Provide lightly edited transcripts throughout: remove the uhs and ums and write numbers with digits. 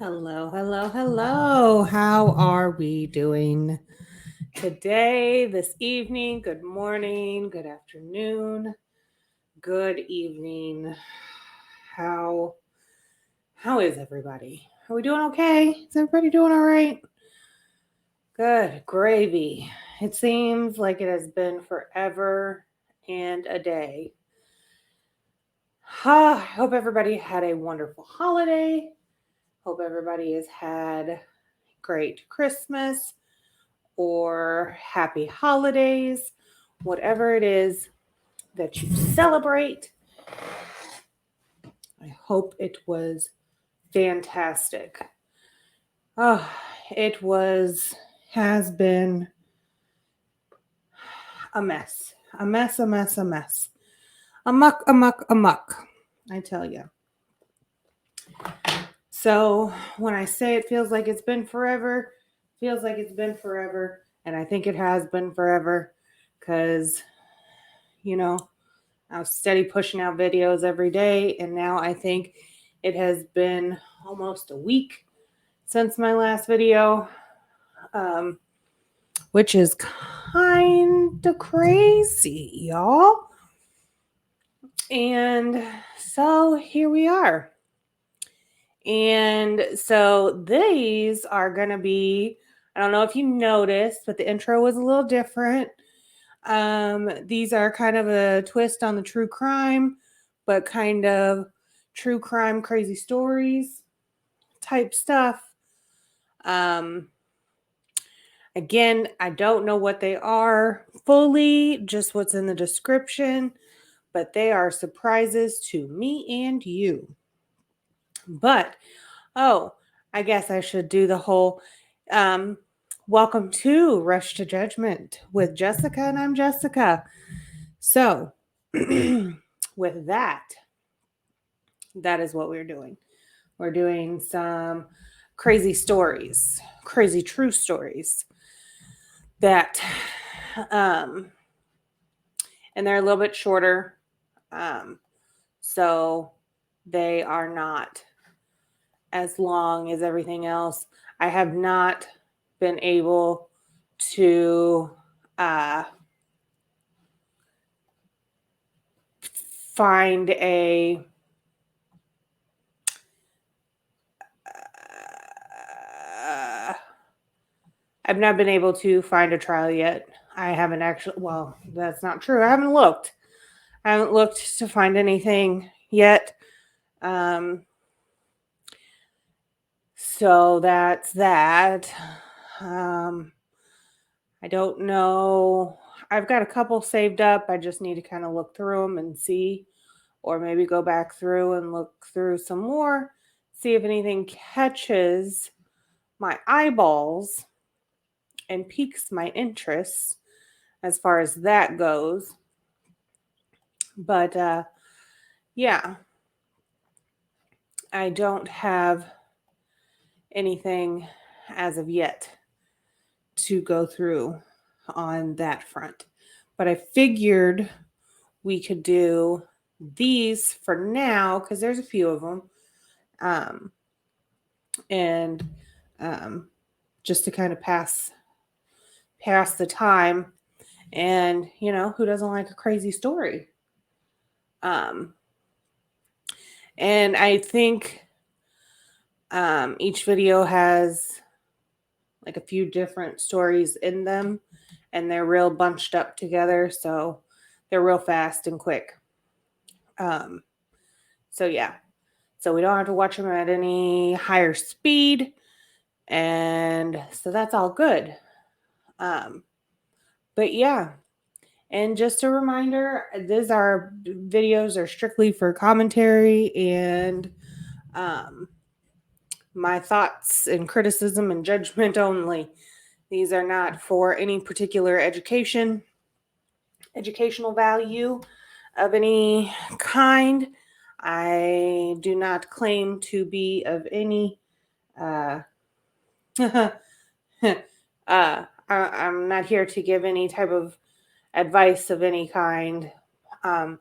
Hello, hello, hello. How are we doing today, this evening? Good morning, good afternoon, good evening. How is everybody? Are we doing okay? Is everybody doing all right? Good gravy. It seems like it has been forever and a day. I hope everybody had a wonderful holiday. Hope everybody has had great Christmas or happy holidays, whatever it is that you celebrate. I hope it was fantastic. Oh, it has been a mess. A mess, a mess, a mess. A muck, a muck, a muck, I tell you. So when I say it feels like it's been forever, feels like it's been forever. And I think it has been forever because, I was steady pushing out videos every day. And now I think it has been almost a week since my last video, which is kind of crazy, y'all. And so here we are. And so these are going to be, I don't know if you noticed, but the intro was a little different. These are kind of a twist on the true crime, but kind of true crime crazy stories type stuff. Again, I don't know what they are fully, just what's in the description, but they are surprises to me and you. But, I guess I should do the whole welcome to Rush to Judgment with Jessica, and I'm Jessica. So, with that is what we're doing. We're doing some crazy stories, crazy true stories that, and they're a little bit shorter. So they are not as long as everything else. I have not been able to find I've not been able to find a trial yet. I haven't actually, well, that's not true. I haven't looked. To find anything yet. So that's that. I don't know. I've got a couple saved up. I just need to kind of look through them and see, or maybe go back through and look through some more, see if anything catches my eyeballs and piques my interest as far as that goes. But yeah, I don't have anything as of yet to go through on that front. But I figured we could do these for now because there's a few of them. And just to kind of pass the time. And, who doesn't like a crazy story? And I think each video has like a few different stories in them, and they're real bunched up together, so they're real fast and quick. So yeah, so we don't have to watch them at any higher speed, and so that's all good. But yeah, and just a reminder, these are videos are strictly for commentary and my thoughts and criticism and judgment only. These are not for any particular educational value of any kind. I do not claim to be of any I'm not here to give any type of advice of any kind. For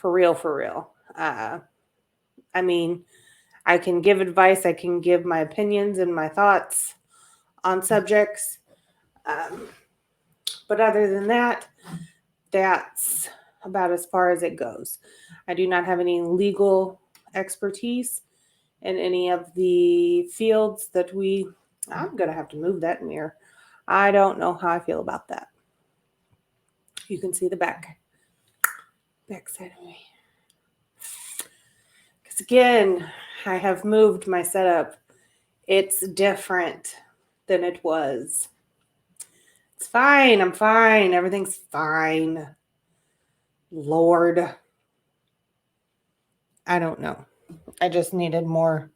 real. I mean, I can give advice, I can give my opinions and my thoughts on subjects. Um, but other than that, that's about as far as it goes. I do not have any legal expertise in any of the fields that we. I'm going to have to move that mirror. I don't know how I feel about that. You can see the back side of me. Because again, I have moved my setup. It's different than it was. It's fine. I'm fine. Everything's fine. Lord. I don't know. I just needed more.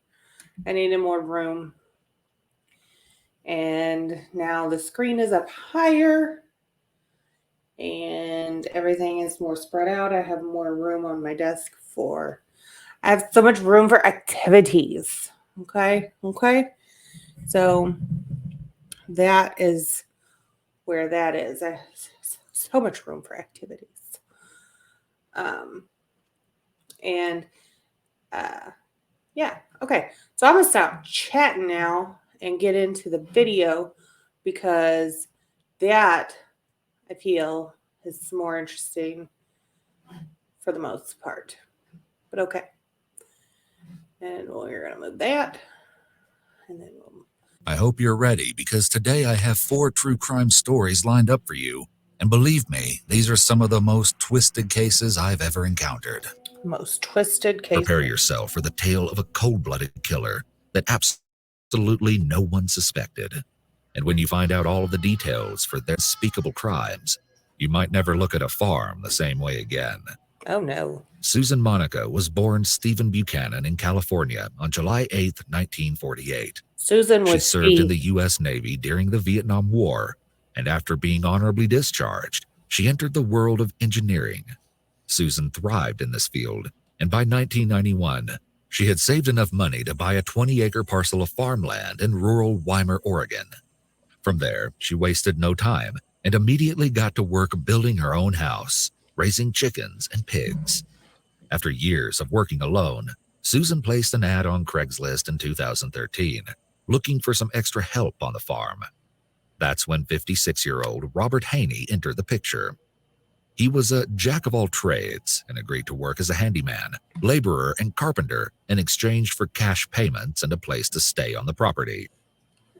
I needed more room. And now the screen is up higher and everything is more spread out. I have more room on my desk for, I have so much room for activities. Okay. So that is where that is. I have so much room for activities. And yeah, okay. So I'm gonna stop chatting now and get into the video because that I feel is more interesting for the most part. But okay. And we're gonna move that. And then we'll... I hope you're ready because today I have 4 true crime stories lined up for you. And believe me, these are some of the most twisted cases I've ever encountered. Most twisted cases. Prepare yourself for the tale of a cold-blooded killer that absolutely no one suspected. And when you find out all of the details for their unspeakable crimes, you might never look at a farm the same way again. Oh no. Susan Monica was born Stephen Buchanan in California on July 8, 1948. Susan She was served in the U.S. Navy during the Vietnam War, and after being honorably discharged, she entered the world of engineering. Susan thrived in this field, and by 1991, she had saved enough money to buy a 20-acre parcel of farmland in rural Weimar, Oregon. From there, she wasted no time and immediately got to work building her own house, raising chickens and pigs. After years of working alone, Susan placed an ad on Craigslist in 2013, looking for some extra help on the farm. That's when 56-year-old Robert Haney entered the picture. He was a jack of all trades and agreed to work as a handyman, laborer, and carpenter in exchange for cash payments and a place to stay on the property.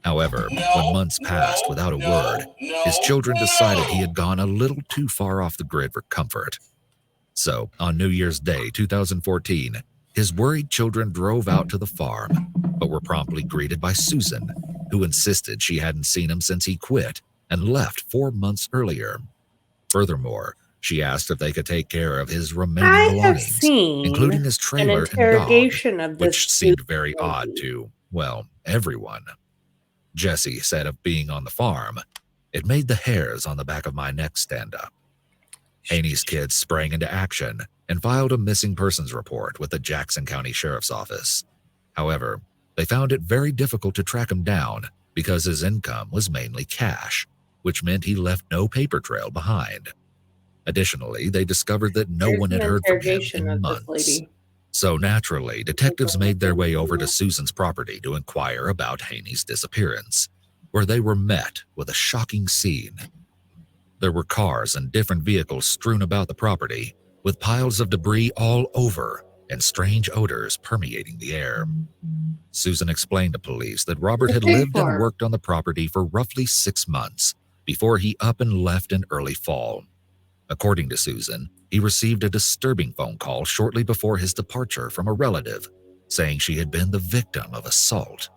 However, when months passed without a word, his children decided he had gone a little too far off the grid for comfort. So, on New Year's Day 2014, his worried children drove out to the farm, but were promptly greeted by Susan, who insisted she hadn't seen him since he quit and left 4 months earlier. Furthermore, she asked if they could take care of his remaining belongings, including his trailer and dog, which seemed very odd to, well, everyone. Jesse said of being on the farm, "It made the hairs on the back of my neck stand up." Haney's kids sprang into action and filed a missing persons report with the Jackson County Sheriff's Office. However, they found it very difficult to track him down because his income was mainly cash, which meant he left no paper trail behind. Additionally, they discovered that no one had heard from him in months. So naturally, detectives made their way over to Susan's property to inquire about Haney's disappearance, where they were met with a shocking scene. There were cars and different vehicles strewn about the property, with piles of debris all over and strange odors permeating the air. Susan explained to police that Robert had lived and worked on the property for roughly 6 months before he up and left in early fall. According to Susan, he received a disturbing phone call shortly before his departure from a relative, saying she had been the victim of assault.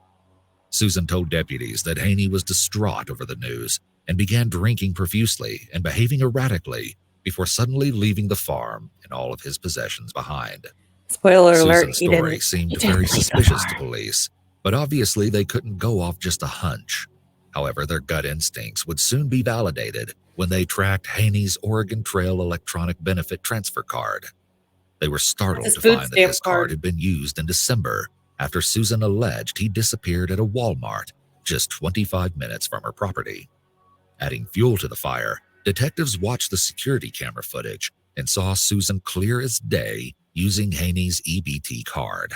Susan told deputies that Haney was distraught over the news and began drinking profusely and behaving erratically before suddenly leaving the farm and all of his possessions behind. Spoiler alert, Susan's story seemed very suspicious to police, but obviously they couldn't go off just a hunch. However, their gut instincts would soon be validated when they tracked Haney's Oregon Trail electronic benefit transfer card. They were startled to find that this card had been used in December after Susan alleged he disappeared at a Walmart just 25 minutes from her property. Adding fuel to the fire, detectives watched the security camera footage and saw Susan clear as day using Haney's EBT card.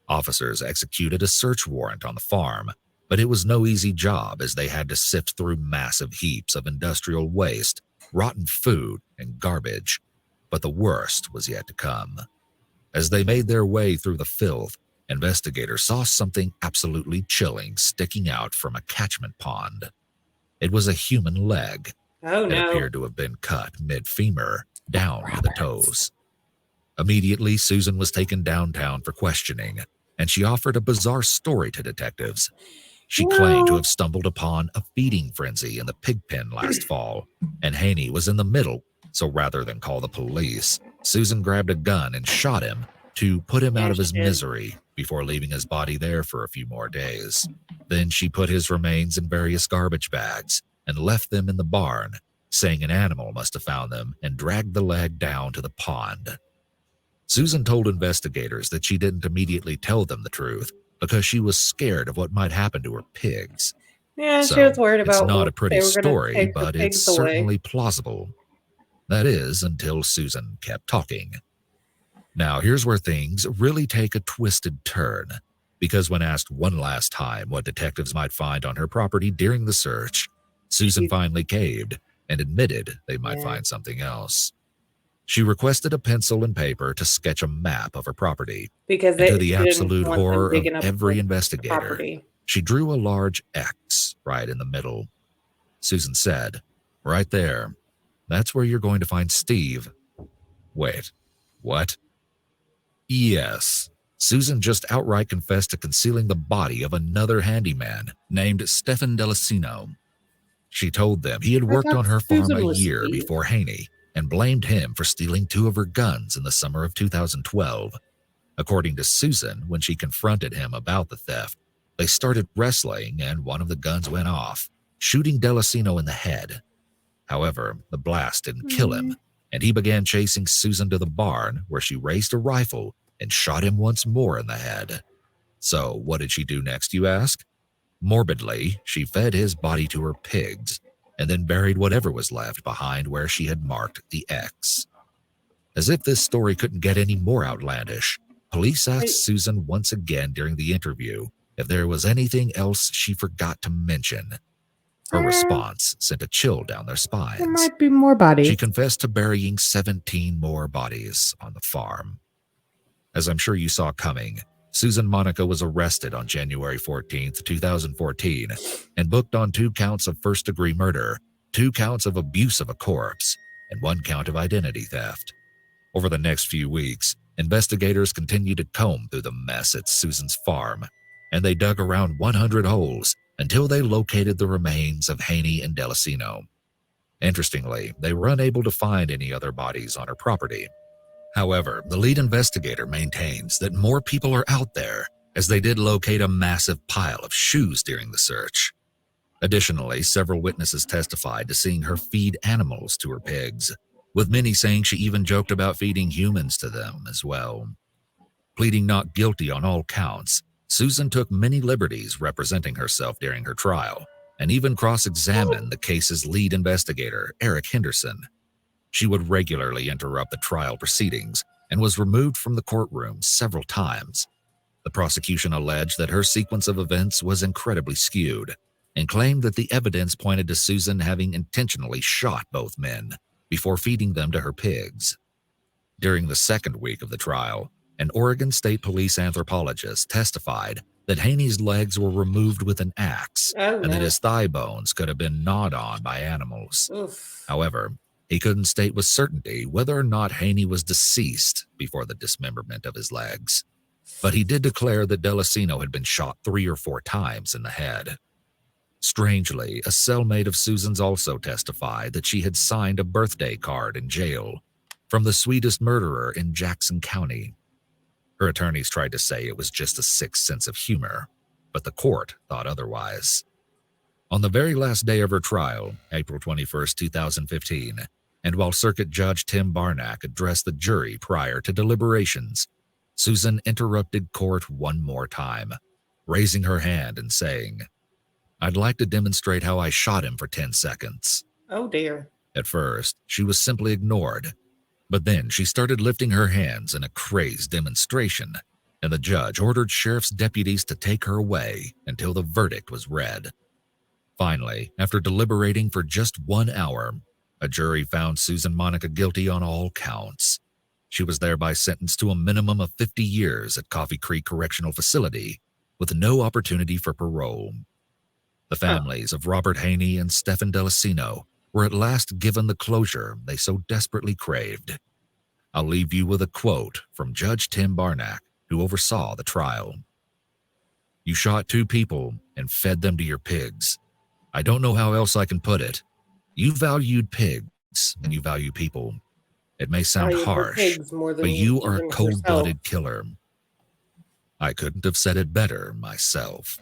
Officers executed a search warrant on the farm, but it was no easy job as they had to sift through massive heaps of industrial waste, rotten food, and garbage. But the worst was yet to come. As they made their way through the filth, investigators saw something absolutely chilling sticking out from a catchment pond. It was a human leg. Oh It no. appeared to have been cut mid-femur, down to the Roberts. toes. Immediately, Susan was taken downtown for questioning, and she offered a bizarre story to detectives. She claimed to Well, have stumbled upon a feeding frenzy in the pig pen last fall, and Haney was in the middle, so rather than call the police, Susan grabbed a gun and shot him to put him out yeah, of she his did. misery before leaving his body there for a few more days. Then she put his remains in various garbage bags and left them in the barn, saying an animal must have found them and dragged the leg down to the pond. Susan told investigators that she didn't immediately tell them the truth because she was scared of what might happen to her pigs. Yeah, she was So, worried it's about not a what pretty they were going to story, take her but it's pigs away. certainly plausible. That is, until Susan kept talking. Now, here's where things really take a twisted turn, because when asked one last time what detectives might find on her property during the search, Susan She- finally caved and admitted they might Yeah. find something else. She requested a pencil and paper to sketch a map of her property, Because and to the she didn't absolute want them horror of digging up every her investigator, property. she drew a large X right in the middle. Susan said, "Right there. That's where you're going to find Steve." Wait, what? Yes. Susan just outright confessed to concealing the body of another handyman named Stefan Delicino. She told them he had I worked thought on her farm a Susan was year sweet. before Haney and blamed him for stealing 2 of her guns in the summer of 2012. According to Susan, when she confronted him about the theft, they started wrestling and one of the guns went off, shooting Delicino in the head. However, the blast didn't kill him, and he began chasing Susan to the barn where she raised a rifle and shot him once more in the head. So, what did she do next, you ask? Morbidly, she fed his body to her pigs and then buried whatever was left behind where she had marked the X. As if this story couldn't get any more outlandish, police asked Susan once again during the interview if there was anything else she forgot to mention. Her response sent a chill down their There spines. might be more bodies. She confessed to burying 17 more bodies on the farm. As I'm sure you saw coming, Susan Monica was arrested on January 14th, 2014, and booked on 2 counts of first-degree murder, 2 counts of abuse of a corpse, and 1 count of identity theft. Over the next few weeks, investigators continued to comb through the mess at Susan's farm, and they dug around 100 holes until they located the remains of Haney and Delicino. Interestingly, they were unable to find any other bodies on her property. However, the lead investigator maintains that more people are out there, as they did locate a massive pile of shoes during the search. Additionally, several witnesses testified to seeing her feed animals to her pigs, with many saying she even joked about feeding humans to them as well. Pleading not guilty on all counts, Susan took many liberties representing herself during her trial, and even cross-examined the case's lead investigator, Eric Henderson. She would regularly interrupt the trial proceedings and was removed from the courtroom several times. The prosecution alleged that her sequence of events was incredibly skewed and claimed that the evidence pointed to Susan having intentionally shot both men before feeding them to her pigs. During the second week of the trial, an Oregon State Police anthropologist testified that Haney's legs were removed with an axe and that his thigh bones could have been gnawed on by animals. Oof. However, he couldn't state with certainty whether or not Haney was deceased before the dismemberment of his legs, but he did declare that Delicino had been shot 3 or 4 times in the head. Strangely, a cellmate of Susan's also testified that she had signed a birthday card in jail from the sweetest murderer in Jackson County. Her attorneys tried to say it was just a sick sense of humor, but the court thought otherwise. On the very last day of her trial, April 21st, 2015, and while Circuit Judge Tim Barnack addressed the jury prior to deliberations, Susan interrupted court one more time, raising her hand and saying, "I'd like to demonstrate how I shot him for 10 seconds. Oh dear. At first, she was simply ignored, but then she started lifting her hands in a crazed demonstration, and the judge ordered sheriff's deputies to take her away until the verdict was read. Finally, after deliberating for just 1 hour, a jury found Susan Monica guilty on all counts. She was thereby sentenced to a minimum of 50 years at Coffee Creek Correctional Facility, with no opportunity for parole. The families of Robert Haney and Stephen Delicino were at last given the closure they so desperately craved. I'll leave you with a quote from Judge Tim Barnack, who oversaw the trial. "You shot 2 people and fed them to your pigs. I don't know how else I can put it. You valued pigs and you value people. It may sound Value your harsh, pigs more than but you are a even cold-blooded yourself. killer." I couldn't have said it better myself.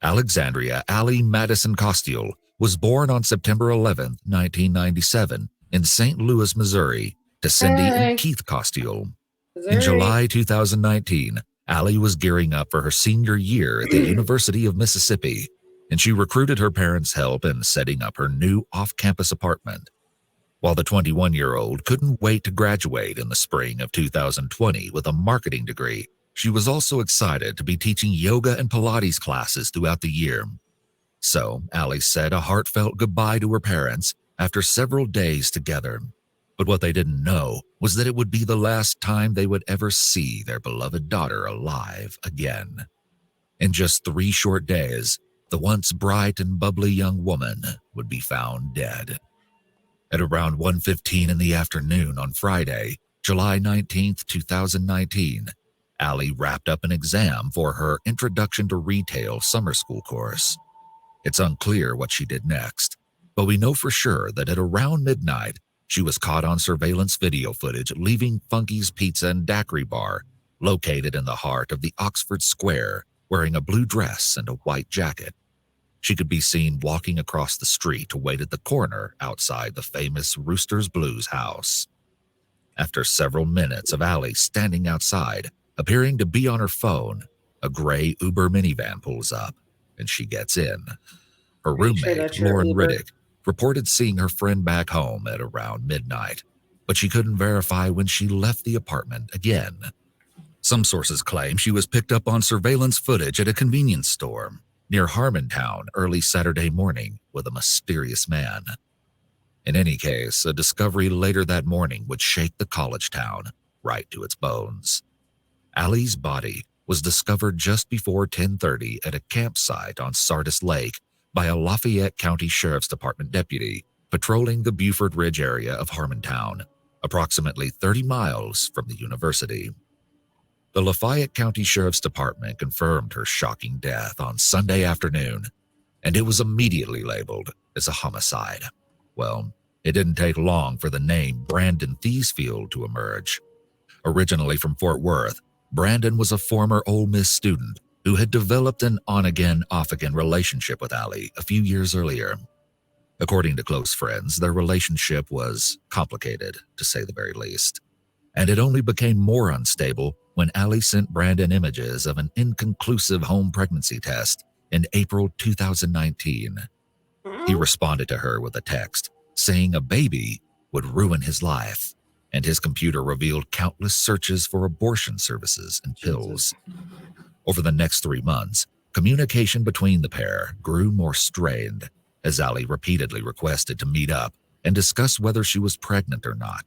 Alexandria Allie Madison Costiel was born on September 11, 1997, in St. Louis, Missouri, to Cindy and Hey, Keith Costiel. In Missouri. July 2019, Allie was gearing up for her senior year at the University of Mississippi, and she recruited her parents' help in setting up her new off-campus apartment. While the 21-year-old couldn't wait to graduate in the spring of 2020 with a marketing degree, she was also excited to be teaching yoga and Pilates classes throughout the year. So, Allie said a heartfelt goodbye to her parents after several days together. But what they didn't know was that it would be the last time they would ever see their beloved daughter alive again. In just 3 short days, the once bright and bubbly young woman would be found dead. At around 1:15 in the afternoon on Friday, July 19th, 2019, Allie wrapped up an exam for her Introduction to Retail summer school course. It's unclear what she did next, but we know for sure that at around midnight, she was caught on surveillance video footage leaving Funky's Pizza and Daiquiri Bar, located in the heart of the Oxford Square, wearing a blue dress and a white jacket. She could be seen walking across the street to wait at the corner outside the famous Rooster's Blues house. After several minutes of Allie standing outside, appearing to be on her phone, a gray Uber minivan pulls up, and she gets in. Her Are you sure roommate, that's your Lauren Uber? Riddick, reported seeing her friend back home at around midnight, but she couldn't verify when she left the apartment again. Some sources claim she was picked up on surveillance footage at a convenience store near Harmontown early Saturday morning with a mysterious man. In any case, a discovery later that morning would shake the college town right to its bones. Allie's body was discovered just before 10:30 at a campsite on Sardis Lake by a Lafayette County Sheriff's Department deputy patrolling the Buford Ridge area of Harmontown, approximately 30 miles from the university. The Lafayette County Sheriff's Department confirmed her shocking death on Sunday afternoon, and it was immediately labeled as a homicide. Well, it didn't take long for the name Brandon Thiesfield to emerge. Originally from Fort Worth, Brandon was a former Ole Miss student who had developed an on-again, off-again relationship with Allie a few years earlier. According to close friends, their relationship was complicated, to say the very least, and it only became more unstable when Allie sent Brandon images of an inconclusive home pregnancy test in April 2019. He responded to her with a text saying a baby would ruin his life, and his computer revealed countless searches for abortion services and pills. Over the next 3 months, communication between the pair grew more strained as Allie repeatedly requested to meet up and discuss whether she was pregnant or not.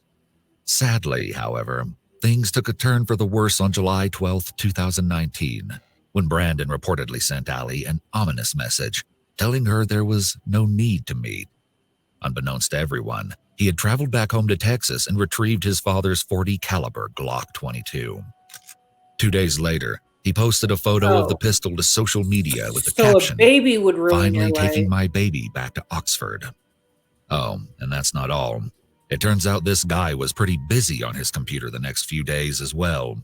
Sadly, however, things took a turn for the worse on July 12, 2019, when Brandon reportedly sent Allie an ominous message telling her there was no need to meet. Unbeknownst to everyone, he had traveled back home to Texas and retrieved his father's .40 caliber Glock 22. 2 days later, he posted a photo of the pistol to social media with the So a caption, baby would ruin your "Finally taking life. my baby back to Oxford." Oh, and that's not all. It turns out this guy was pretty busy on his computer the next few days as well.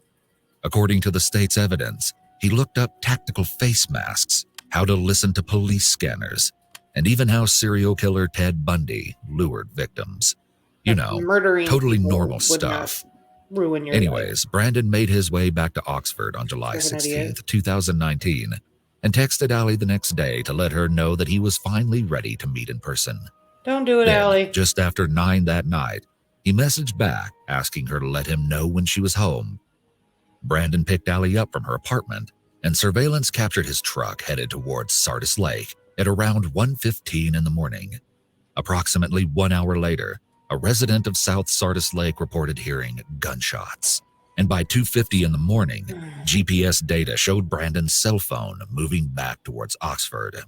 According to the state's evidence, he looked up tactical face masks, how to listen to police scanners, and even how serial killer Ted Bundy lured victims. You know, Murdering totally people normal would not stuff. ruin your Anyways, Brandon made his way back to Oxford on July Fucking idiot. 16th, 2019, and texted Allie the next day to let her know that he was finally ready to meet in person. life. Don't do it, Then, Allie. just after 9 that night, he messaged back asking her to let him know when she was home. Brandon picked Allie up from her apartment, and surveillance captured his truck headed towards Sardis Lake at around 1:15 in the morning. Approximately 1 hour later, a resident of South Sardis Lake reported hearing gunshots. And by 2:50 in the morning, GPS data showed Brandon's cell phone moving back towards Oxford.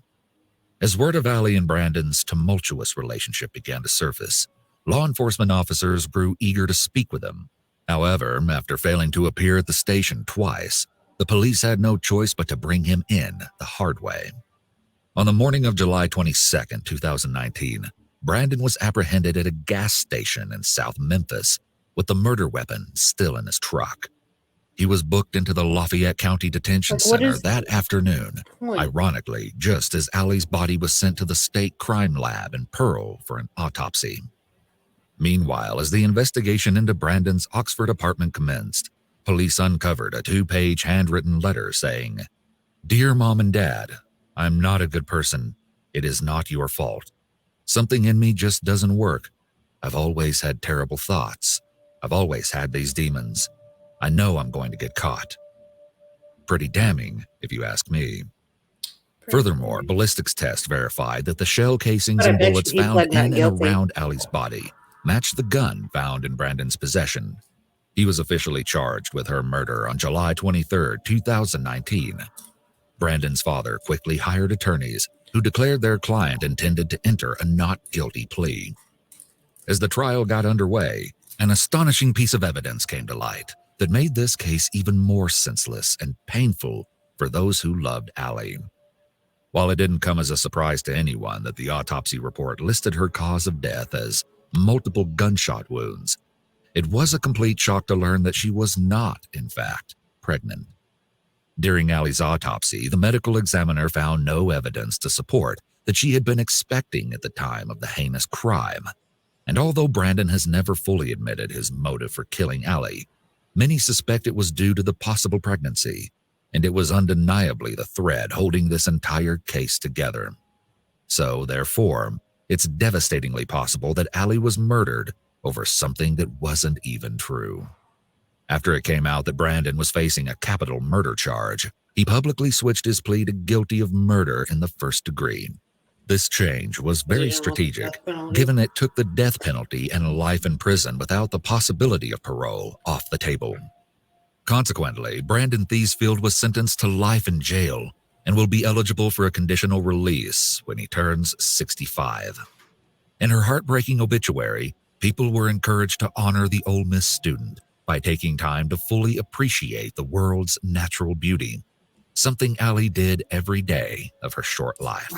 As word of Allie and Brandon's tumultuous relationship began to surface, law enforcement officers grew eager to speak with him. However, after failing to appear at the station twice, the police had no choice but to bring him in the hard way. On the morning of July 22, 2019, Brandon was apprehended at a gas station in South Memphis with the murder weapon still in his truck. He was booked into the Lafayette County Detention Center that afternoon, ironically, just as Allie's body was sent to the state crime lab in Pearl for an autopsy. Meanwhile, as the investigation into Brandon's Oxford apartment commenced, police uncovered a 2-page handwritten letter saying, "Dear Mom and Dad, I'm not a good person. It is not your fault. Something in me just doesn't work. I've always had terrible thoughts. I've always had these demons. I know I'm going to get caught." Pretty damning, if you ask me. Furthermore, ballistics tests verified that the shell casings and bullets found in and around Allie's body matched the gun found in Brandon's possession. He was officially charged with her murder on July 23, 2019. Brandon's father quickly hired attorneys who declared their client intended to enter a not guilty plea. As the trial got underway, an astonishing piece of evidence came to light that made this case even more senseless and painful for those who loved Allie. While it didn't come as a surprise to anyone that the autopsy report listed her cause of death as multiple gunshot wounds, it was a complete shock to learn that she was not, in fact, pregnant. During Allie's autopsy, the medical examiner found no evidence to support that she had been expecting at the time of the heinous crime. And although Brandon has never fully admitted his motive for killing Allie, many suspect it was due to the possible pregnancy, and it was undeniably the thread holding this entire case together. So, therefore, it's devastatingly possible that Allie was murdered over something that wasn't even true. After it came out that Brandon was facing a capital murder charge, he publicly switched his plea to guilty of murder in the first degree. This change was very strategic, given it took the death penalty and life in prison without the possibility of parole off the table. Consequently, Brandon Thiesfield was sentenced to life in jail and will be eligible for a conditional release when he turns 65. In her heartbreaking obituary, people were encouraged to honor the Ole Miss student by taking time to fully appreciate the world's natural beauty, something Allie did every day of her short life.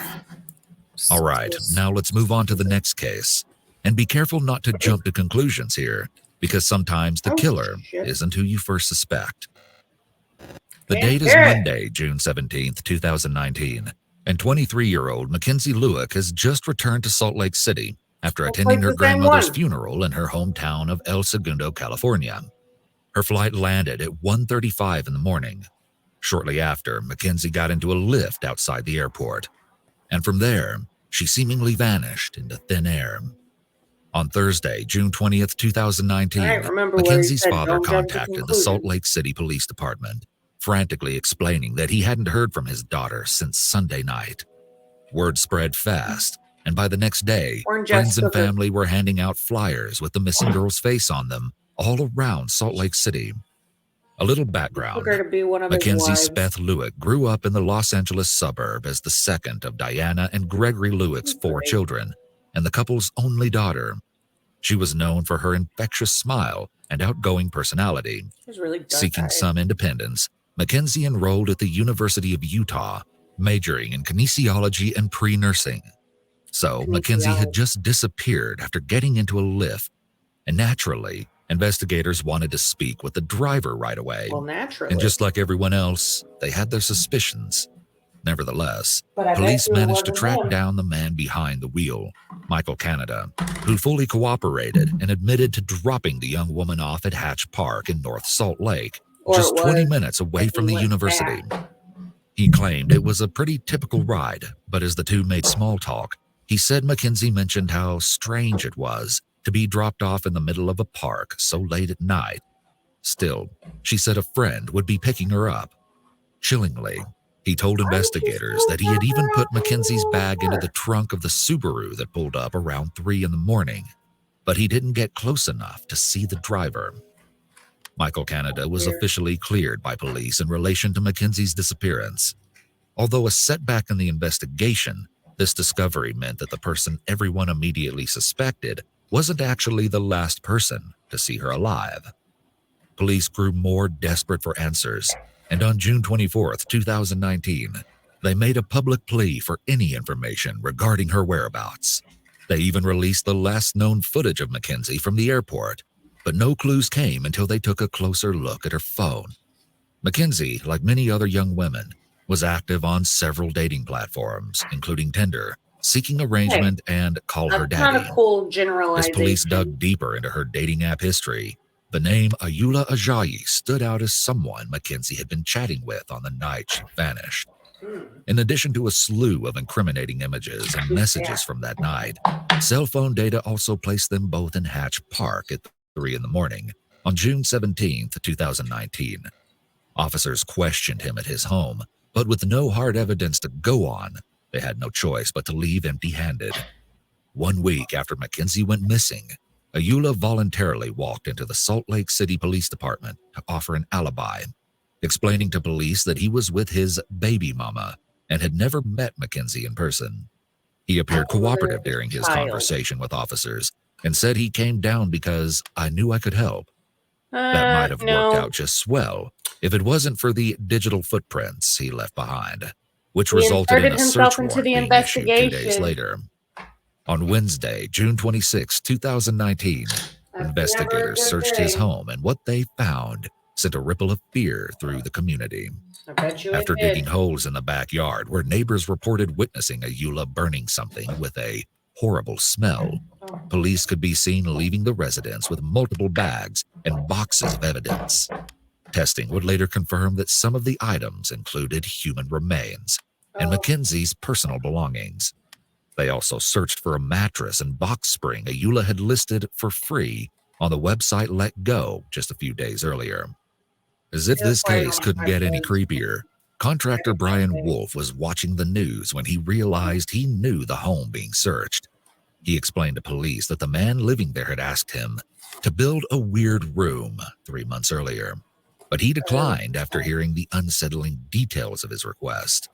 All right, now let's move on to the next case. And be careful not to jump to conclusions here, because sometimes the killer isn't who you first suspect. The date is Monday, June 17th, 2019, and 23-year-old Mackenzie Lewick has just returned to Salt Lake City after attending her grandmother's funeral in her hometown of El Segundo, California. Her flight landed at 1:35 in the morning. Shortly after, Mackenzie got into a lift outside the airport, and from there, she seemingly vanished into thin air. On Thursday, June 20th, 2019, Mackenzie's father contacted the Salt Lake City Police Department, frantically explaining that he hadn't heard from his daughter since Sunday night. Word spread fast, and by the next day, friends and family were handing out flyers with the missing girl's face on them all around Salt Lake City. A little background. Mackenzie Speth Lewick grew up in the Los Angeles suburb as the second of Diana and Gregory Lewick's 4 children, and the couple's only daughter. She was known for her infectious smile and outgoing personality. Seeking some independence, Mackenzie enrolled at the University of Utah, majoring in kinesiology and pre-nursing. So, Mackenzie had just disappeared after getting into a lift, and naturally, investigators wanted to speak with the driver right away. And just like everyone else, they had their suspicions. Nevertheless, police managed to track down the man behind the wheel, Michael Canada, who fully cooperated and admitted to dropping the young woman off at Hatch Park in North Salt Lake, just 20 minutes away from the university. He claimed it was a pretty typical ride, but as the two made small talk, he said Mackenzie mentioned how strange it was to be dropped off in the middle of a park so late at night. Still, she said a friend would be picking her up. Chillingly, he told investigators that he had even put Mackenzie's bag into the trunk of the Subaru that pulled up around 3 in the morning, but he didn't get close enough to see the driver. Michael Canada was officially cleared by police in relation to Mackenzie's disappearance. Although a setback in the investigation, this discovery meant that the person everyone immediately suspected wasn't actually the last person to see her alive. Police grew more desperate for answers, and on June 24, 2019, they made a public plea for any information regarding her whereabouts. They even released the last known footage of Mackenzie from the airport, but no clues came until they took a closer look at her phone. Mackenzie, like many other young women, was active on several dating platforms, including Tinder, Seeking Arrangement, and Call Her Daddy. Not a cool generalization. As police dug deeper into her dating app history, the name Ayoola Ajayi stood out as someone Mackenzie had been chatting with on the night she vanished. In addition to a slew of incriminating images and messages from that night, cell phone data also placed them both in Hatch Park at 3 in the morning on June 17, 2019. Officers questioned him at his home, but with no hard evidence to go on, they had no choice but to leave empty-handed. 1 week after Mackenzie went missing, Ayoola voluntarily walked into the Salt Lake City Police Department to offer an alibi, explaining to police that he was with his baby mama and had never met Mackenzie in person. He appeared cooperative during his conversation with officers and said he came down because I knew I could help. That might have worked out just swell if it wasn't for the digital footprints he left behind, which resulted in a search warrant being issued 2 days later. On Wednesday, June 26, 2019, investigators searched his home, and what they found sent a ripple of fear through the community. After digging holes in the backyard where neighbors reported witnessing Ayoola burning something with a horrible smell, police could be seen leaving the residence with multiple bags and boxes of evidence. Testing would later confirm that some of the items included human remains and Mackenzie's personal belongings. They also searched for a mattress and box spring Ayoola had listed for free on the website Let Go just a few days earlier. As if this case couldn't get any creepier, contractor Brian Wolf was watching the news when he realized he knew the home being searched. He explained to police that the man living there had asked him to build a weird room 3 months earlier, but he declined after hearing the unsettling details of his request.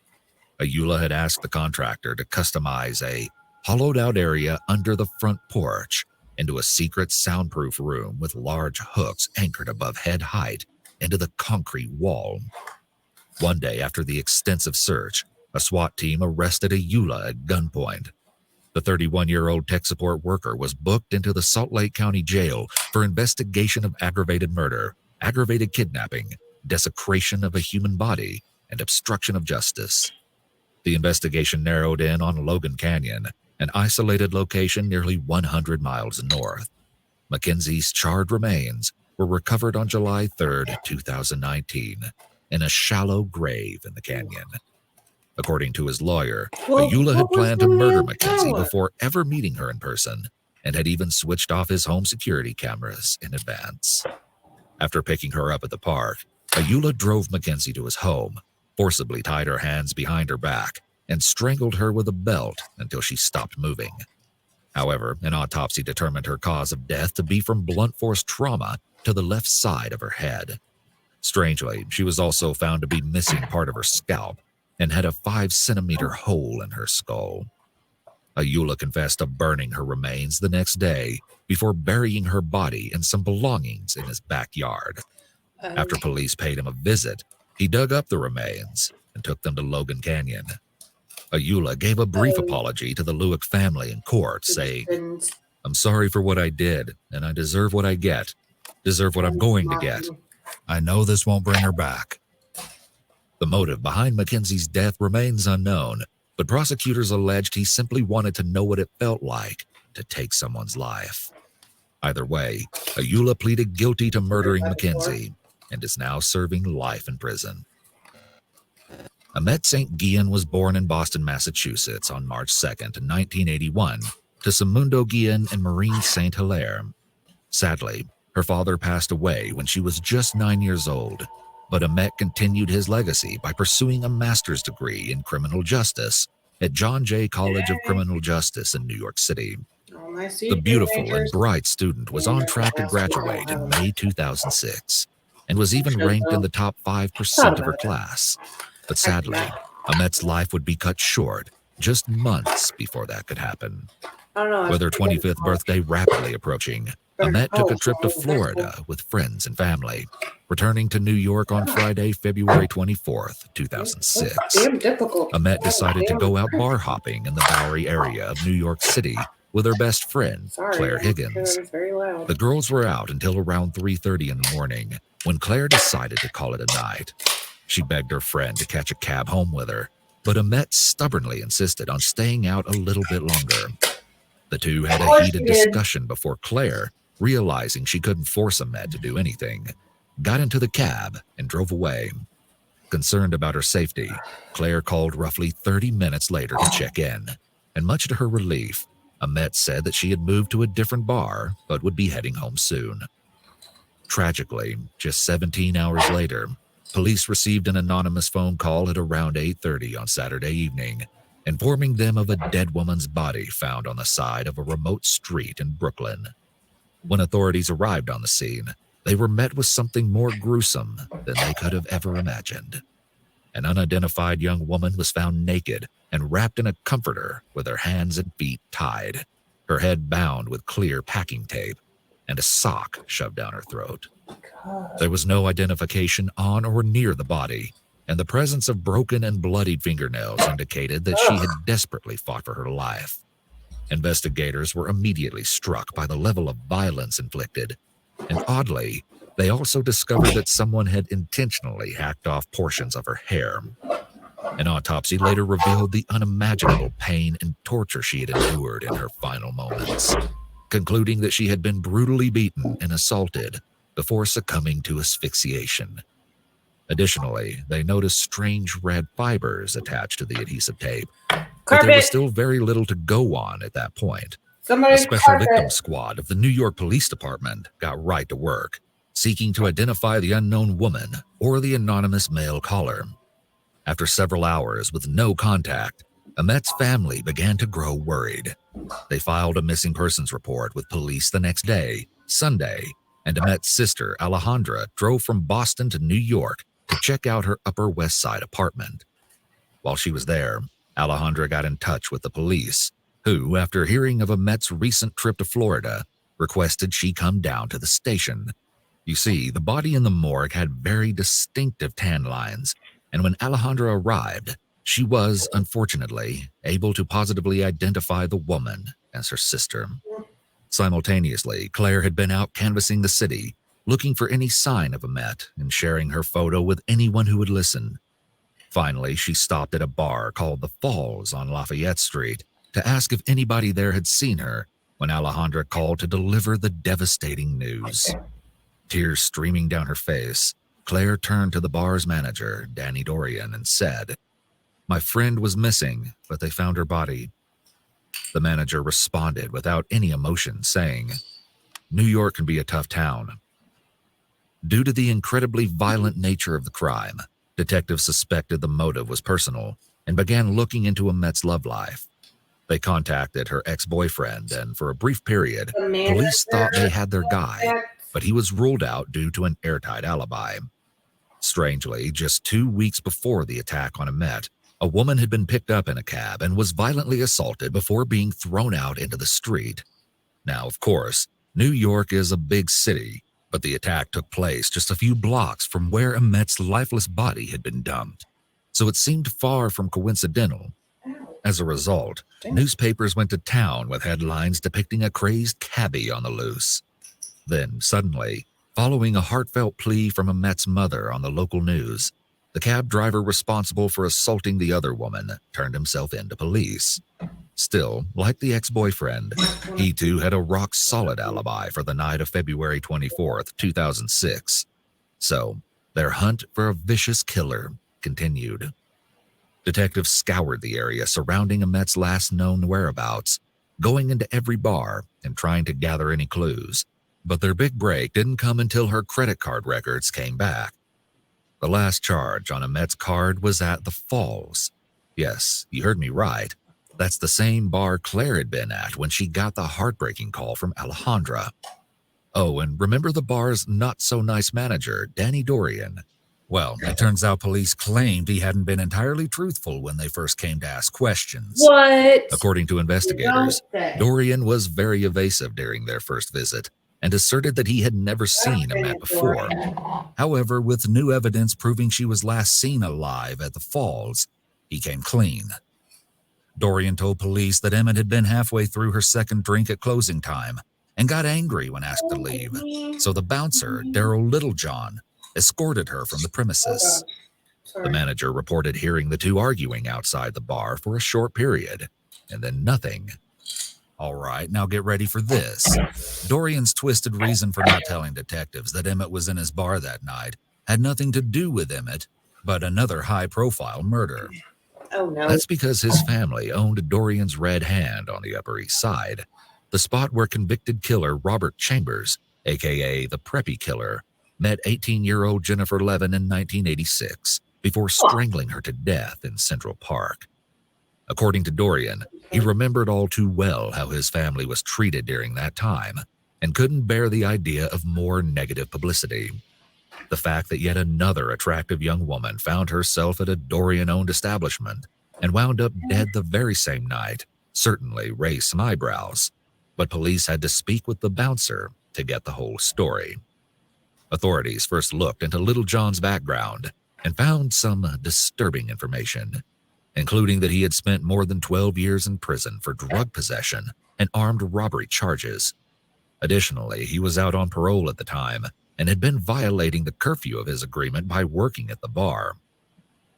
Ayoola had asked the contractor to customize a hollowed-out area under the front porch into a secret soundproof room with large hooks anchored above head height into the concrete wall. One day after the extensive search, a SWAT team arrested Ayoola at gunpoint. The 31-year-old tech support worker was booked into the Salt Lake County Jail for investigation of aggravated murder, aggravated kidnapping, desecration of a human body, and obstruction of justice. The investigation narrowed in on Logan Canyon, an isolated location nearly 100 miles north. Mackenzie's charred remains were recovered on July 3, 2019, in a shallow grave in the canyon. According to his lawyer, Ayoola had planned to murder Mackenzie before ever meeting her in person and had even switched off his home security cameras in advance. After picking her up at the park, Ayoola drove Mackenzie to his home, forcibly tied her hands behind her back, and strangled her with a belt until she stopped moving. However, an autopsy determined her cause of death to be from blunt force trauma to the left side of her head. Strangely, she was also found to be missing part of her scalp and had a 5-centimeter hole in her skull. Ayoola confessed to burning her remains the next day before burying her body and some belongings in his backyard. After police paid him a visit, he dug up the remains and took them to Logan Canyon. Ayoola gave a brief apology to the Lewick family in court, saying, "I'm sorry for what I did, and I deserve what I get, deserve what I'm going to get. I know this won't bring her back." The motive behind Mackenzie's death remains unknown, but prosecutors alleged he simply wanted to know what it felt like to take someone's life. Either way, Ayoola pleaded guilty to murdering Mackenzie and is now serving life in prison. Ahmet St. Guillen was born in Boston, Massachusetts on March 2, 1981, to Samundo Guillen and Maureen St. Hilaire. Sadly, Her father passed away when she was just 9 years old, but Amet continued his legacy by pursuing a master's degree in criminal justice at John Jay College of Yay. Criminal Justice in New York City. All my The CJ beautiful and majors. bright student was on track to graduate in May 2006 and was even ranked in the top 5% of her class. But sadly, Amet's life would be cut short just months before that could happen. I don't know. With her 25th birthday rapidly approaching, Amet took a trip to Florida with friends and family, returning to New York on Friday, February 24th, 2006. Damn difficult. Amet decided to go out bar hopping in the Bowery area of New York City with her best friend, Claire Higgins. Very loud. The girls were out until around 3:30 in the morning when Claire decided to call it a night. She begged her friend to catch a cab home with her, but Amet stubbornly insisted on staying out a little bit longer. The two had a heated discussion before Claire, realizing she couldn't force Amet to do anything, got into the cab and drove away. Concerned about her safety, Claire called roughly 30 minutes later to check in, and much to her relief, Amet said that she had moved to a different bar but would be heading home soon. Tragically, just 17 hours later, police received an anonymous phone call at around 8:30 on Saturday evening, informing them of a dead woman's body found on the side of a remote street in Brooklyn. When authorities arrived on the scene, they were met with something more gruesome than they could have ever imagined. An unidentified young woman was found naked and wrapped in a comforter with her hands and feet tied, her head bound with clear packing tape, and a sock shoved down her throat. There was no identification on or near the body, and the presence of broken and bloodied fingernails indicated that she had desperately fought for her life. Investigators were immediately struck by the level of violence inflicted, and oddly, they also discovered that someone had intentionally hacked off portions of her hair. An autopsy later revealed the unimaginable pain and torture she had endured in her final moments, concluding that she had been brutally beaten and assaulted before succumbing to asphyxiation. Additionally, they noticed strange red fibers attached to the adhesive tape, but there was still very little to go on at that point. The Special Victims Squad of the New York Police Department got right to work, seeking to identify the unknown woman or the anonymous male caller. After several hours with no contact, Amet's family began to grow worried. They filed a missing persons report with police the next day, Sunday, and Amet's sister, Alejandra, drove from Boston to New York to check out her Upper West Side apartment. While she was there, Alejandra got in touch with the police, who, after hearing of Amet's recent trip to Florida, requested she come down to the station. You see, the body in the morgue had very distinctive tan lines, and when Alejandra arrived, she was, unfortunately, able to positively identify the woman as her sister. Simultaneously, Claire had been out canvassing the city, looking for any sign of Amet and sharing her photo with anyone who would listen. Finally, she stopped at a bar called The Falls on Lafayette Street to ask if anybody there had seen her when Alejandra called to deliver the devastating news. Tears streaming down her face, Claire turned to the bar's manager, Danny Dorian, and said, "My friend was missing, but they found her body." The manager responded without any emotion, saying, "New York can be a tough town." Due to the incredibly violent nature of the crime, detectives suspected the motive was personal and began looking into Amet's love life. They contacted her ex-boyfriend, and for a brief period, police thought they had their guy, but he was ruled out due to an airtight alibi. Strangely, just 2 weeks before the attack on Amet, a woman had been picked up in a cab and was violently assaulted before being thrown out into the street. Now, of course, New York is a big city, but the attack took place just a few blocks from where Amet's lifeless body had been dumped, so it seemed far from coincidental. As a result, newspapers went to town with headlines depicting a crazed cabbie on the loose. Then, suddenly, following a heartfelt plea from Amet's mother on the local news, the cab driver responsible for assaulting the other woman turned himself in to police. Still, like the ex-boyfriend, he too had a rock-solid alibi for the night of February 24th, 2006. So, their hunt for a vicious killer continued. Detectives scoured the area surrounding Amet's last known whereabouts, going into every bar and trying to gather any clues. But their big break didn't come until her credit card records came back. The last charge on Emmette's card was at the Falls. Yes, you heard me right. That's the same bar Claire had been at when she got the heartbreaking call from Alejandra. Oh, and remember the bar's not-so-nice manager, Danny Dorian? Well, it turns out police claimed he hadn't been entirely truthful when they first came to ask questions. What? According to investigators, Dorian was very evasive during their first visit and asserted that he had never seen Emmett before. However, with new evidence proving she was last seen alive at the Falls, he came clean. Dorian told police that Emmett had been halfway through her second drink at closing time and got angry when asked to leave, so the bouncer, Daryl Littlejohn, escorted her from the premises. The manager reported hearing the two arguing outside the bar for a short period, and then nothing. All right, now get ready for this. Dorian's twisted reason for not telling detectives that Emmett was in his bar that night had nothing to do with Emmett, but another high-profile murder. Oh, no. That's because his family owned Dorian's Red Hand on the Upper East Side, the spot where convicted killer Robert Chambers, a.k.a. the Preppy Killer, met 18-year-old Jennifer Levin in 1986 before strangling her to death in Central Park. According to Dorian, he remembered all too well how his family was treated during that time and couldn't bear the idea of more negative publicity. The fact that yet another attractive young woman found herself at a Dorian-owned establishment and wound up dead the very same night certainly raised some eyebrows, but police had to speak with the bouncer to get the whole story. Authorities first looked into Littlejohn's background and found some disturbing information, including that he had spent more than 12 years in prison for drug possession and armed robbery charges. Additionally, he was out on parole at the time and had been violating the curfew of his agreement by working at the bar.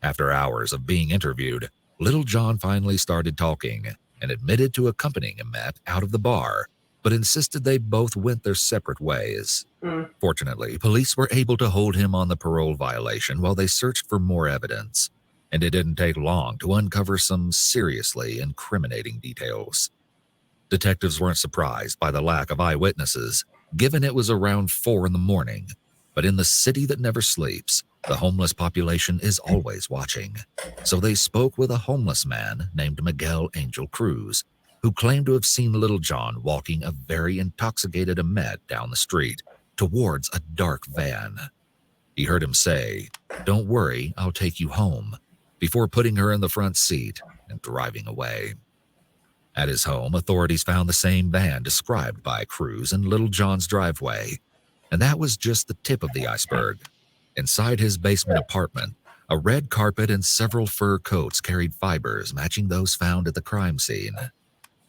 After hours of being interviewed, Littlejohn finally started talking and admitted to accompanying Emmett out of the bar, but insisted they both went their separate ways. Fortunately, police were able to hold him on the parole violation while they searched for more evidence, and it didn't take long to uncover some seriously incriminating details. Detectives weren't surprised by the lack of eyewitnesses, given it was around 4 a.m, but in the city that never sleeps, the homeless population is always watching. So they spoke with a homeless man named Miguel Angel Cruz, who claimed to have seen Littlejohn walking a very intoxicated Emmett down the street towards a dark van. He heard him say, "Don't worry, I'll take you home," before putting her in the front seat and driving away. At his home, authorities found the same van described by Cruz in Littlejohn's driveway, and that was just the tip of the iceberg. Inside his basement apartment, a red carpet and several fur coats carried fibers matching those found at the crime scene.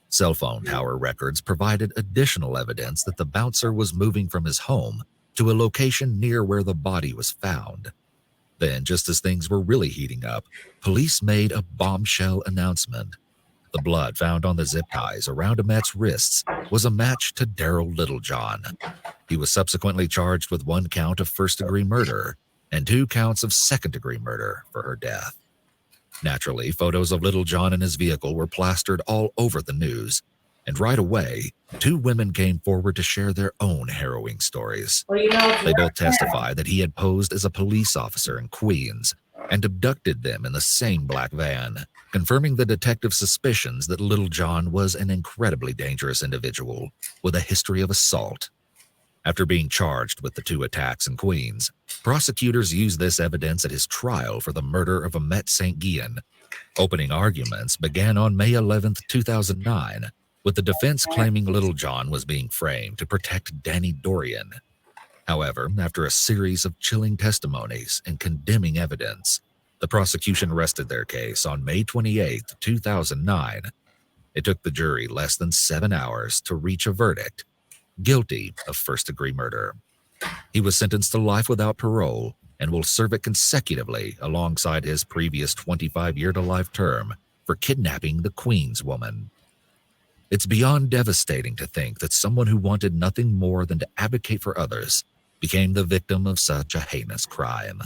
Cell phone tower records provided additional evidence that the bouncer was moving from his home to a location near where the body was found. Then, just as things were really heating up, police made a bombshell announcement. The blood found on the zip ties around Emmett's wrists was a match to Daryl Littlejohn. He was subsequently charged with 1 count of first-degree murder and 2 counts of second-degree murder for her death. Naturally, photos of Littlejohn and his vehicle were plastered all over the news, and right away, 2 women came forward to share their own harrowing stories. They both testified that he had posed as a police officer in Queens and abducted them in the same black van, confirming the detective's suspicions that Littlejohn was an incredibly dangerous individual with a history of assault. After being charged with the 2 attacks in Queens, prosecutors used this evidence at his trial for the murder of Emmett St. Guillen. Opening arguments began on May 11, 2009, with the defense claiming Littlejohn was being framed to protect Danny Dorian. However, after a series of chilling testimonies and condemning evidence, the prosecution rested their case on May 28, 2009. It took the jury less than 7 hours to reach a verdict: guilty of first-degree murder. He was sentenced to life without parole and will serve it consecutively alongside his previous 25-year-to-life term for kidnapping the Queens woman. It's beyond devastating to think that someone who wanted nothing more than to advocate for others became the victim of such a heinous crime.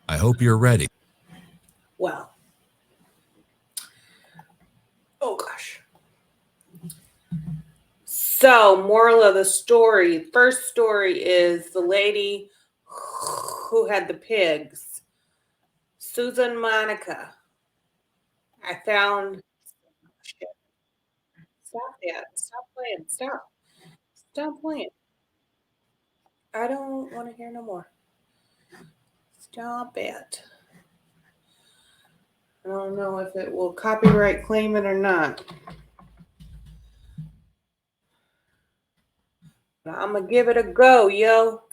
I hope you're ready. Well. Oh, gosh. So, moral of the story. First story is the lady who had the pigs, Susan Monica. I found. Shit, stop that. Stop playing. Stop. Stop playing. I don't want to hear no more. Stop it. I don't know if it will copyright claim it or not. I'm going to give it a go, yo.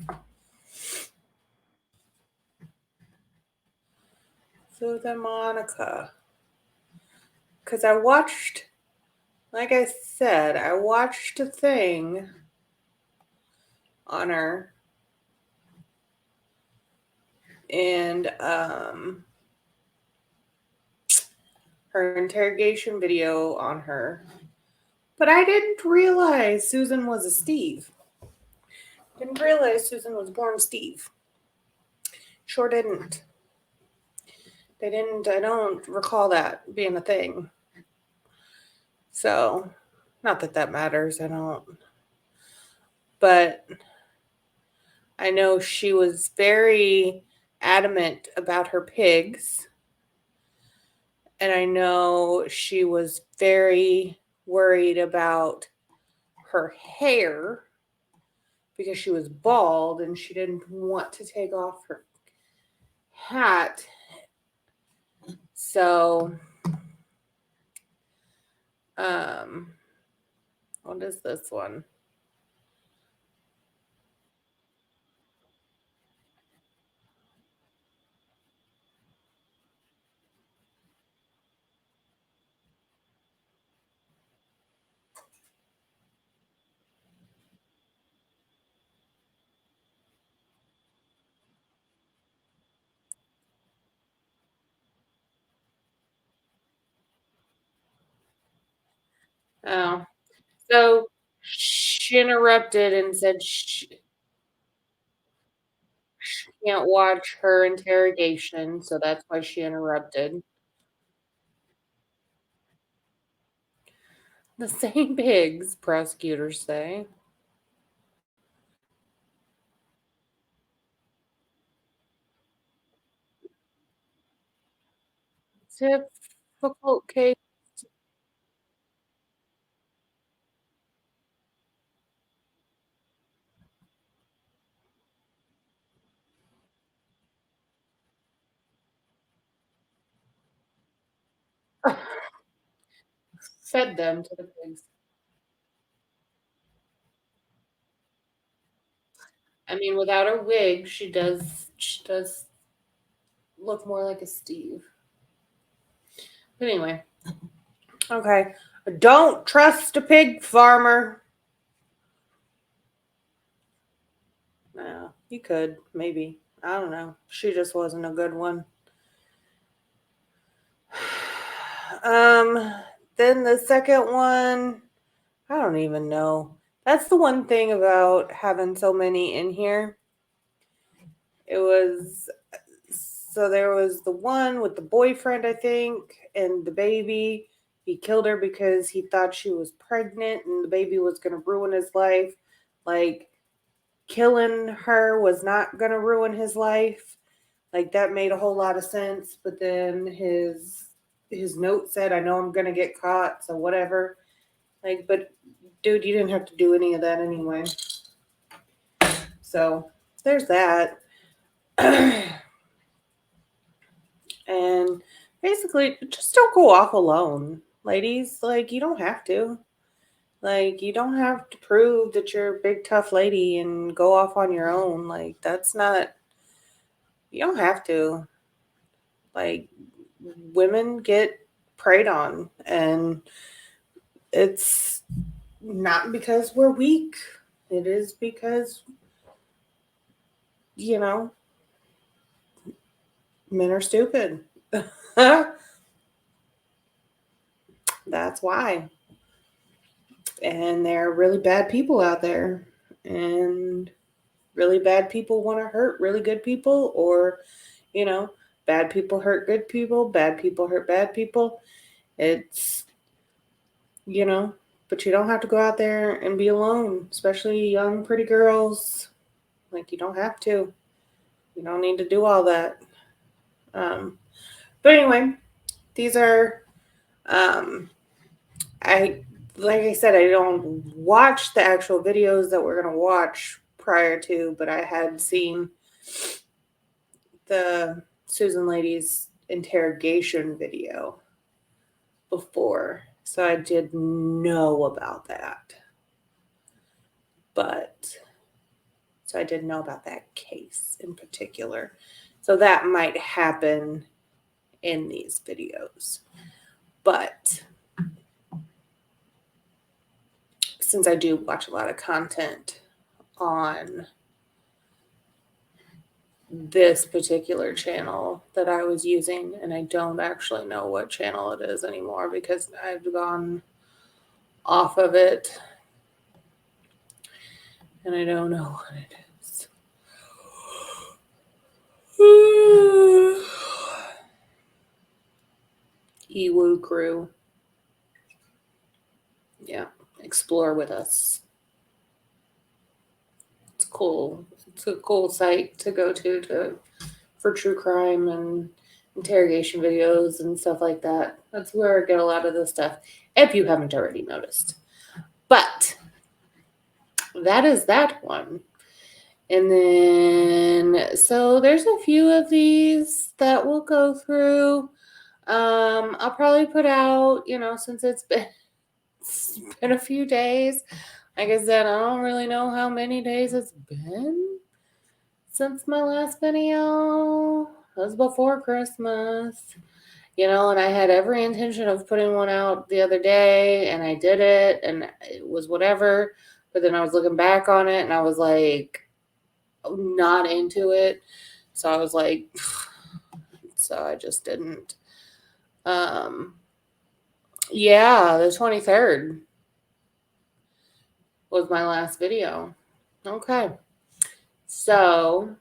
Susan Monica. Because I watched, like I said, I watched a thing on her. And her interrogation video on her. But I didn't realize Susan was a Steve. Didn't realize Susan was born Steve. Sure didn't. They didn't, I don't recall that being a thing. So, not that that matters, I don't. But I know she was very adamant about her pigs. And I know she was very worried about her hair because she was bald and she didn't want to take off her hat. So, what is this one? Oh, so she interrupted and said she can't watch her interrogation, so that's why she interrupted. The same pigs, prosecutors say. Difficult case. Fed them to the pigs. I mean, without her wig, she does look more like a Steve. But anyway, okay. Don't trust a pig farmer. No, you could maybe. I don't know. She just wasn't a good one. Um, then the second one, I don't even know. That's the one thing about having so many in here. It was so there was the one with the boyfriend, I think, and the baby. He killed her because he thought she was pregnant and the baby was going to ruin his life. Like, killing her was not going to ruin his life. Like, that made a whole lot of sense. But then his note said, I know I'm going to get caught, so whatever. Like, but dude, you didn't have to do any of that anyway. So there's that. And basically, just don't go off alone, ladies. Like, you don't have to. Like, you don't have to prove that you're a big tough lady and go off on your own. Like, that's not, you don't have to. Like, women get preyed on, and it's not because we're weak, it is because, you know, men are stupid. That's why. And there are really bad people out there. And really bad people want to hurt really good people, or, you know, bad people hurt good people, bad people hurt bad people. It's, you know, But you don't have to go out there and be alone, especially young, pretty girls. Like, you don't have to. You don't need to do all that. Um, but anyway, these are, um, I, like I said, I don't watch the actual videos that we're going to watch prior to, but I had seen the Susan Lady's interrogation video before. So I did know about that. But so I didn't know about that case in particular. So that might happen in these videos. But since I do watch a lot of content on this particular channel that I was using, and I don't actually know what channel it is anymore because I've gone off of it and I don't know what it is. Ewu Crew. Yeah, explore with us. It's cool. It's a cool site to go to for true crime and interrogation videos and stuff like that. That's where I get a lot of this stuff, if you haven't already noticed. But that is that one. And then, so there's a few of these that we'll go through. I'll probably put out, since it's been a few days. Like I said, I don't really know how many days it's been since my last video. It was before Christmas. And I had every intention of putting one out the other day, and I did it, and it was whatever. But then I was looking back on it, and I was like, not into it. So I was like, so I just didn't. Yeah, the 23rd was my last video. Okay. So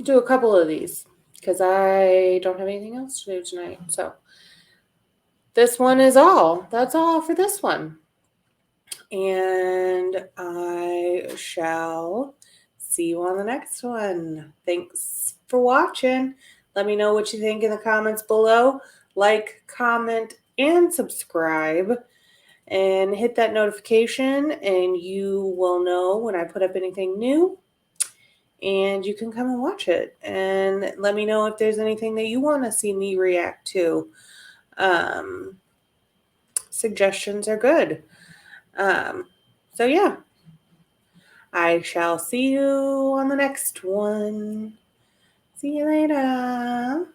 do a couple of these because I don't have anything else to do tonight. So this one is all. That's all for this one. And I shall see you on the next one. Thanks for watching. Let me know what you think in the comments below. Like, comment, and subscribe. And hit that notification, and you will know when I put up anything new. And you can come and watch it. And let me know if there's anything that you want to see me react to. Suggestions are good. So yeah, I shall see you on the next one. See you later.